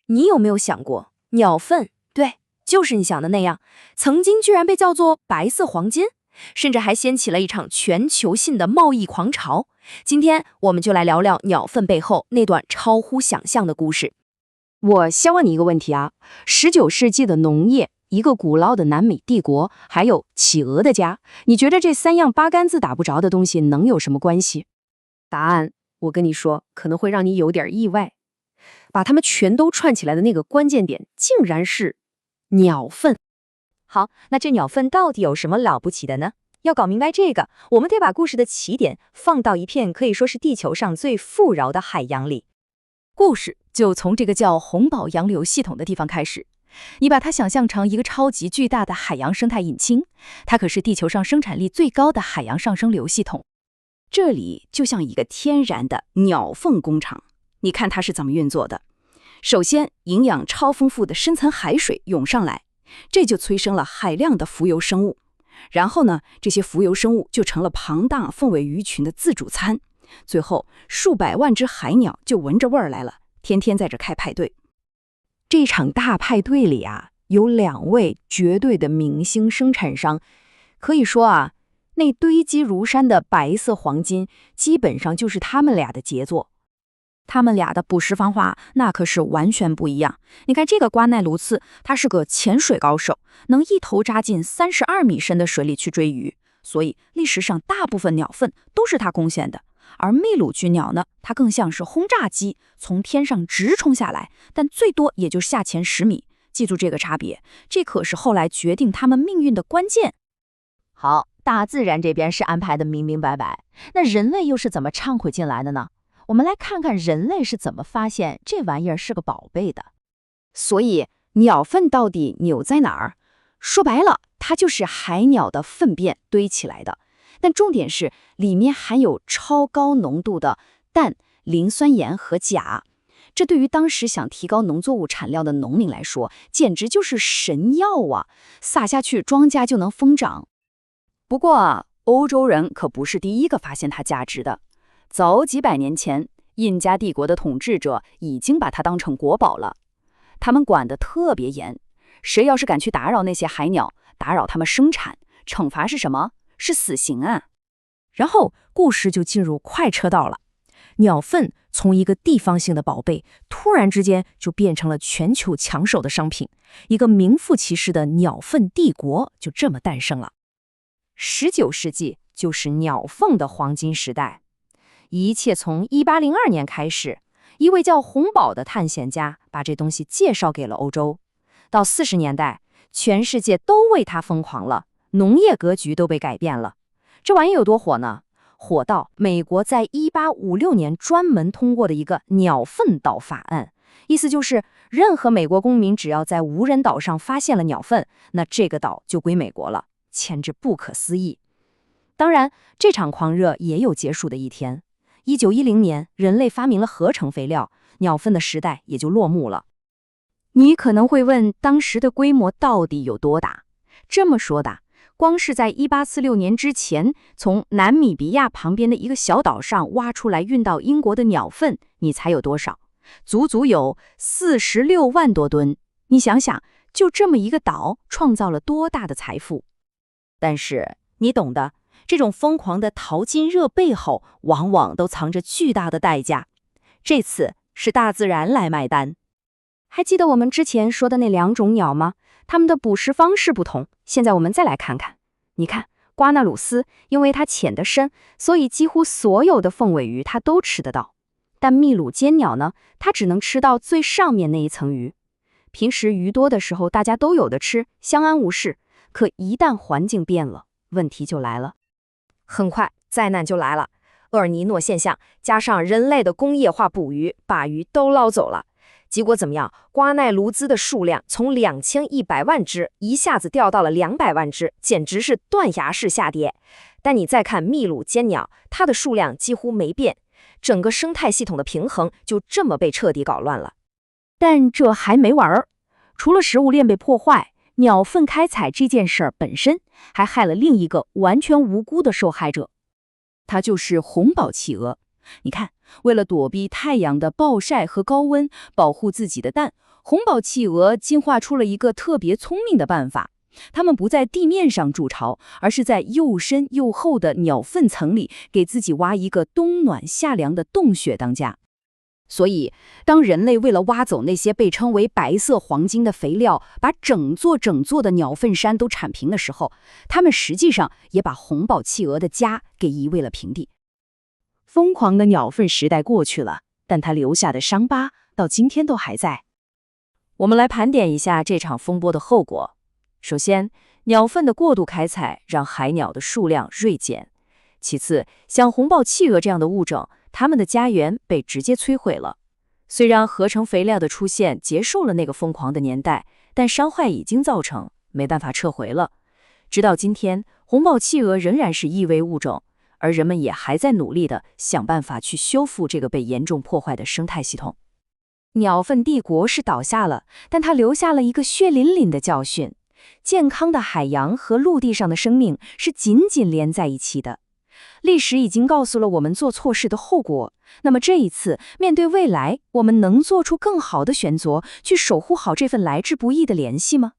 你有没有想过，鸟粪，对，就是你想的那样，曾经居然被叫做白色黄金，甚至还掀起了一场全球性的贸易狂潮。今天我们就来聊聊鸟粪背后那段超乎想象的故事。我先问你一个问题啊，19世纪的农业，一个古老的南美帝国，还有企鹅的家，你觉得这三样八竿子打不着的东西能有什么关系？答案，我跟你说，可能会让你有点意外。把它们全都串起来的那个关键点，竟然是鸟粪。好，那这鸟粪到底有什么了不起的呢？要搞明白这个，我们得把故事的起点放到一片可以说是地球上最富饶的海洋里。故事就从这个叫红宝洋流系统的地方开始。你把它想象成一个超级巨大的海洋生态引擎，它可是地球上生产力最高的海洋上升流系统。这里就像一个天然的鸟粪工厂，你看它是怎么运作的。首先，营养超丰富的深层海水涌上来，这就催生了海量的浮游生物。然后呢，这些浮游生物就成了庞大凤尾鱼群的自助餐。最后，数百万只海鸟就闻着味儿来了，天天在这开派对。这场大派对里啊，有2位绝对的明星生产商，可以说啊，那堆积如山的白色黄金，基本上就是他们俩的杰作。他们俩的捕食方法那可是完全不一样。你看这个瓜奈卢茨，他是个潜水高手，能一头扎进32米深的水里去追鱼，所以历史上大部分鸟粪都是他贡献的。而秘鲁巨鸟呢，它更像是轰炸机，从天上直冲下来，但最多也就下潜10米。记住这个差别，这可是后来决定他们命运的关键。好，大自然这边是安排的明明白白，那人类又是怎么掺和进来的呢？我们来看看人类是怎么发现这玩意儿是个宝贝的。所以鸟粪到底牛在哪儿？说白了，它就是海鸟的粪便堆起来的。但重点是里面含有超高浓度的氮、磷酸盐和钾，这对于当时想提高农作物产量的农民来说，简直就是神药啊！撒下去，庄稼就能疯长。不过啊，欧洲人可不是第一个发现它价值的。早几百年前，印加帝国的统治者已经把它当成国宝了。他们管得特别严，谁要是敢去打扰那些海鸟，打扰它们生产，惩罚是什么？是死刑啊！然后故事就进入快车道了。鸟粪从一个地方性的宝贝，突然之间就变成了全球抢手的商品，一个名副其实的鸟粪帝国就这么诞生了。19世纪就是鸟粪的黄金时代，一切从1802年开始，一位叫洪堡的探险家把这东西介绍给了欧洲。到40年代，全世界都为它疯狂了。农业格局都被改变了，这玩意有多火呢？火到美国在1856年专门通过的一个鸟粪岛法案，意思就是任何美国公民只要在无人岛上发现了鸟粪，那这个岛就归美国了，简直不可思议。当然，这场狂热也有结束的一天。1910年，人类发明了合成肥料，鸟粪的时代也就落幕了。你可能会问，当时的规模到底有多大？这么说的，光是在1846年之前，从南米比亚旁边的一个小岛上挖出来运到英国的鸟粪，你猜有多少？足足有46万多吨。你想想，就这么一个岛，创造了多大的财富？但是你懂的，这种疯狂的淘金热背后，往往都藏着巨大的代价。这次是大自然来买单。还记得我们之前说的那2种鸟吗？它们的捕食方式不同，现在我们再来看看。你看，瓜纳鲁斯因为它潜得深，所以几乎所有的凤尾鱼它都吃得到。但秘鲁尖鸟呢，它只能吃到最上面那一层鱼。平时鱼多的时候，大家都有的吃，相安无事。可一旦环境变了，问题就来了。很快，灾难就来了。厄尔尼诺现象加上人类的工业化捕鱼，把鱼都捞走了。结果怎么样？瓜奈卢兹的数量从2100万只一下子掉到了200万只，简直是断崖式下跌。但你再看秘鲁尖鸟，它的数量几乎没变，整个生态系统的平衡就这么被彻底搞乱了。但这还没完儿，除了食物链被破坏，鸟粪开采这件事儿本身还害了另一个完全无辜的受害者，它就是红宝企鹅。你看，为了躲避太阳的暴晒和高温，保护自己的蛋，红宝企鹅进化出了一个特别聪明的办法，它们不在地面上筑巢，而是在又深又厚的鸟粪层里给自己挖一个冬暖夏凉的洞穴当家。所以，当人类为了挖走那些被称为白色黄金的肥料，把整座的鸟粪山都铲平的时候，他们实际上也把红宝企鹅的家给夷为了平地。疯狂的鸟粪时代过去了，但它留下的伤疤到今天都还在。我们来盘点一下这场风波的后果。首先，鸟粪的过度开采让海鸟的数量锐减。其次，像红宝企鹅这样的物种，它们的家园被直接摧毁了。虽然合成肥料的出现结束了那个疯狂的年代，但伤害已经造成，没办法撤回了。直到今天，红宝企鹅仍然是易危物种，而人们也还在努力地想办法去修复这个被严重破坏的生态系统。鸟粪帝国是倒下了，但它留下了一个血淋淋的教训：健康的海洋和陆地上的生命是紧紧连在一起的。历史已经告诉了我们做错事的后果，那么这一次，面对未来，我们能做出更好的选择，去守护好这份来之不易的联系吗？